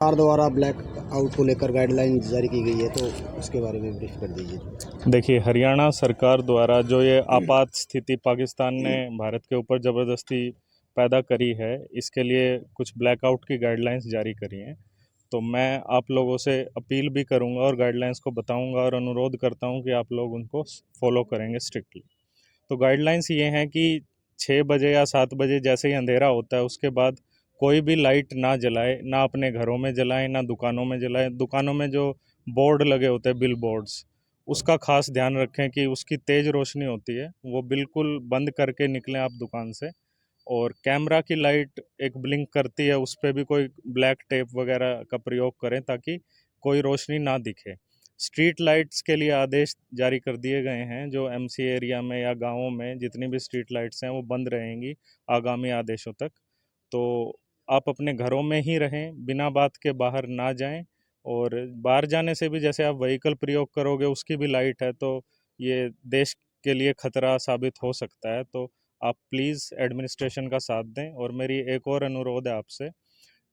सरकार द्वारा black out को लेकर गाइडलाइन जारी की गई है, तो उसके बारे में ब्रीफ कर दीजिए। देखिए, हरियाणा सरकार द्वारा जो ये आपात स्थिति पाकिस्तान ने भारत के ऊपर ज़बरदस्ती पैदा करी है, इसके लिए कुछ ब्लैकआउट की गाइडलाइंस जारी करी हैं। तो मैं आप लोगों से अपील भी करूंगा और गाइडलाइंस को बताऊंगा और अनुरोध करता हूं कि आप लोग उनको फॉलो करेंगे स्ट्रिक्टली। तो गाइडलाइंस ये हैं कि 6 बजे या 7 बजे जैसे ही अंधेरा होता है उसके बाद कोई भी लाइट ना जलाए, ना अपने घरों में जलाएं, ना दुकानों में जलाएं। दुकानों में जो बोर्ड लगे होते हैं, बिल बोर्ड्स, उसका खास ध्यान रखें कि उसकी तेज़ रोशनी होती है, वो बिल्कुल बंद करके निकलें आप दुकान से। और कैमरा की लाइट एक ब्लिंक करती है, उस पर भी कोई ब्लैक टेप वगैरह का प्रयोग करें ताकि कोई रोशनी ना दिखे। स्ट्रीट लाइट्स के लिए आदेश जारी कर दिए गए हैं, जो एमसी एरिया में या गांवों में जितनी भी स्ट्रीट लाइट्स हैं वो बंद रहेंगी आगामी आदेशों तक। तो आप अपने घरों में ही रहें, बिना बात के बाहर ना जाएं। और बाहर जाने से भी जैसे आप व्हीकल प्रयोग करोगे उसकी भी लाइट है, तो ये देश के लिए खतरा साबित हो सकता है। तो आप प्लीज़ एडमिनिस्ट्रेशन का साथ दें। और मेरी एक और अनुरोध है आपसे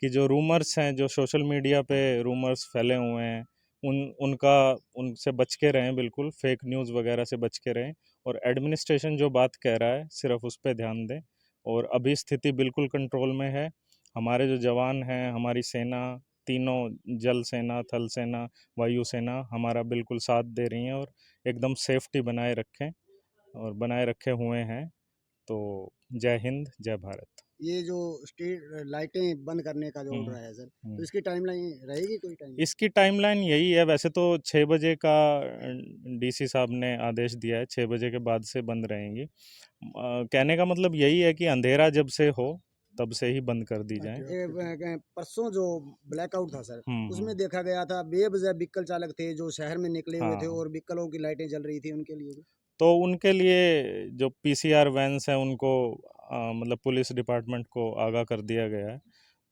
कि जो रूमर्स हैं, जो सोशल मीडिया पे रूमर्स फैले हुए हैं, उनका उनसे बच के रहें, बिल्कुल फेक न्यूज़ वगैरह से बच के रहें। और एडमिनिस्ट्रेशन जो बात कह रहा है सिर्फ उस पर ध्यान दें। और अभी स्थिति बिल्कुल कंट्रोल में है। हमारे जो जवान हैं, हमारी सेना, तीनों जल सेना, थल सेना, वायु सेना हमारा बिल्कुल साथ दे रही हैं और एकदम सेफ्टी बनाए रखें और बनाए रखे हुए हैं। तो जय हिंद, जय भारत। ये जो स्ट्रीट लाइटें बंद करने का जो हम्म, ऑर्डर है सर, तो हम्म। इसकी टाइमलाइन रहेगी कोई टाइम? इसकी टाइमलाइन यही है, वैसे तो 6 बजे का डीसी साहब ने आदेश दिया है, 6 बजे के बाद से बंद रहेंगी। कहने का मतलब यही है कि अंधेरा जब से हो तब से ही बंद कर दी जाए। परसों जो ब्लैकआउट था सर, हम्म। उसमें देखा गया था बेवजह व्हीकल चालक थे जो शहर में निकले हुए थे हाँ, और व्हीकलों की लाइटें जल रही थी, उनके लिए भी। तो उनके लिए जो पीसीआर वैन्स हैं उनको मतलब पुलिस डिपार्टमेंट को आगाह कर दिया गया है।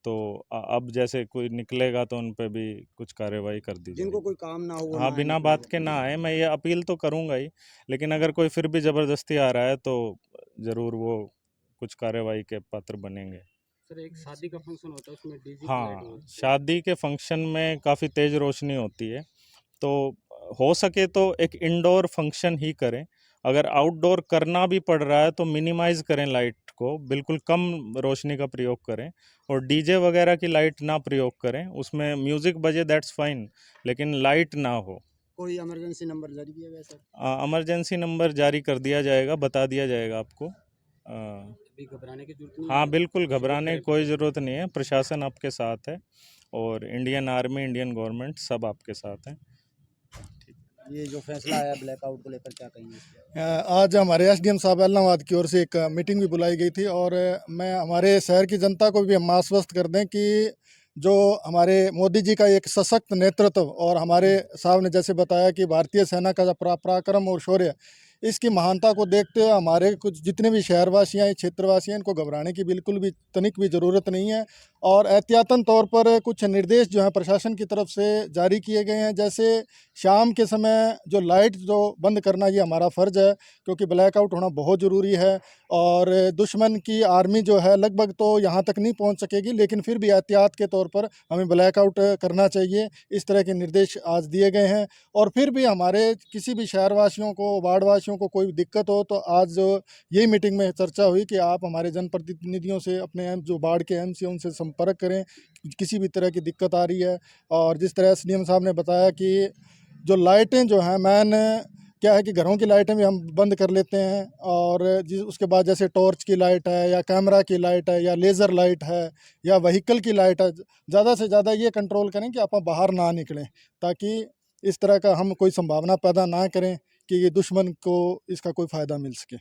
तो अब जैसे कोई निकलेगा तो उन पे भी कुछ कार्रवाई कर दी जिनको जाएगी। कोई काम ना हो वो हाँ, ना बिना निकले। बात के ना आए, मैं ये अपील तो करूँगा ही। लेकिन अगर कोई फिर भी ज़बरदस्ती आ रहा है तो ज़रूर वो कुछ कार्रवाई के पात्र बनेंगे। सर, एक शादी का फंक्शन होता है, उसमें डीजे की लाइट हाँ, होती है। शादी के फंक्शन में काफ़ी तेज़ रोशनी होती है, तो हो सके तो एक इंडोर फंक्शन ही करें। अगर आउटडोर करना भी पड़ रहा है तो मिनिमाइज़ करें लाइट को, बिल्कुल कम रोशनी का प्रयोग करें। और डीजे वगैरह की लाइट ना प्रयोग करें, उसमें म्यूज़िक बजे दैट्स फाइन, लेकिन लाइट ना हो। कोई इमरजेंसी नंबर जारी किया गया सर? इमरजेंसी नंबर जारी कर दिया जाएगा, बता दिया जाएगा आपको। अभी घबराने की जरूरत नहीं हाँ, है। बिल्कुल घबराने की कोई ज़रूरत नहीं है, प्रशासन आपके साथ है और इंडियन आर्मी, इंडियन गवर्नमेंट सब आपके साथ हैं। ये जो फैसला आया ब्लैकआउट को लेकर, क्या कहेंगे इस पे? आज हमारे एसडीएम साहब एलनाबाद की ओर से एक मीटिंग भी बुलाई गई थी और मैं हमारे शहर की जनता को भी हम आश्वस्त कर दें कि जो हमारे मोदी जी का एक सशक्त नेतृत्व और हमारे साहब ने जैसे बताया कि भारतीय सेना का जो पराक्रम और शौर्य, इसकी महानता को देखते हुए हमारे कुछ जितने भी शहरवासी हैं, क्षेत्रवासी हैं, इनको घबराने की बिल्कुल भी तनिक भी ज़रूरत नहीं है। और एहतियातन तौर पर कुछ निर्देश जो हैं प्रशासन की तरफ से जारी किए गए हैं, जैसे शाम के समय जो लाइट जो बंद करना, ये हमारा फ़र्ज़ है क्योंकि ब्लैकआउट होना बहुत ज़रूरी है। और दुश्मन की आर्मी जो है लगभग तो यहाँ तक नहीं पहुँच सकेगी, लेकिन फिर भी एहतियात के तौर पर हमें ब्लैकआउट करना चाहिए। इस तरह के निर्देश आज दिए गए हैं। और फिर भी हमारे किसी भी शहरवासियों को, वार्डवासियों को कोई दिक्कत हो तो आज यही मीटिंग में चर्चा हुई कि आप हमारे जनप्रतिनिधियों से, अपने जो वार्ड के एमसी उनसे संपर्क करें किसी भी तरह की दिक्कत आ रही है। और जिस तरह एसडीएम साहब ने बताया कि जो लाइटें जो हैं मैन क्या है कि घरों की लाइटें भी हम बंद कर लेते हैं, और उसके बाद जैसे टॉर्च की लाइट है या कैमरा की लाइट है या लेज़र लाइट है या व्हीकल की लाइट है, ज़्यादा से ज़्यादा ये कंट्रोल करें कि आप बाहर ना निकलें, ताकि इस तरह का हम कोई संभावना पैदा ना करें कि ये दुश्मन को इसका कोई फ़ायदा मिल सके।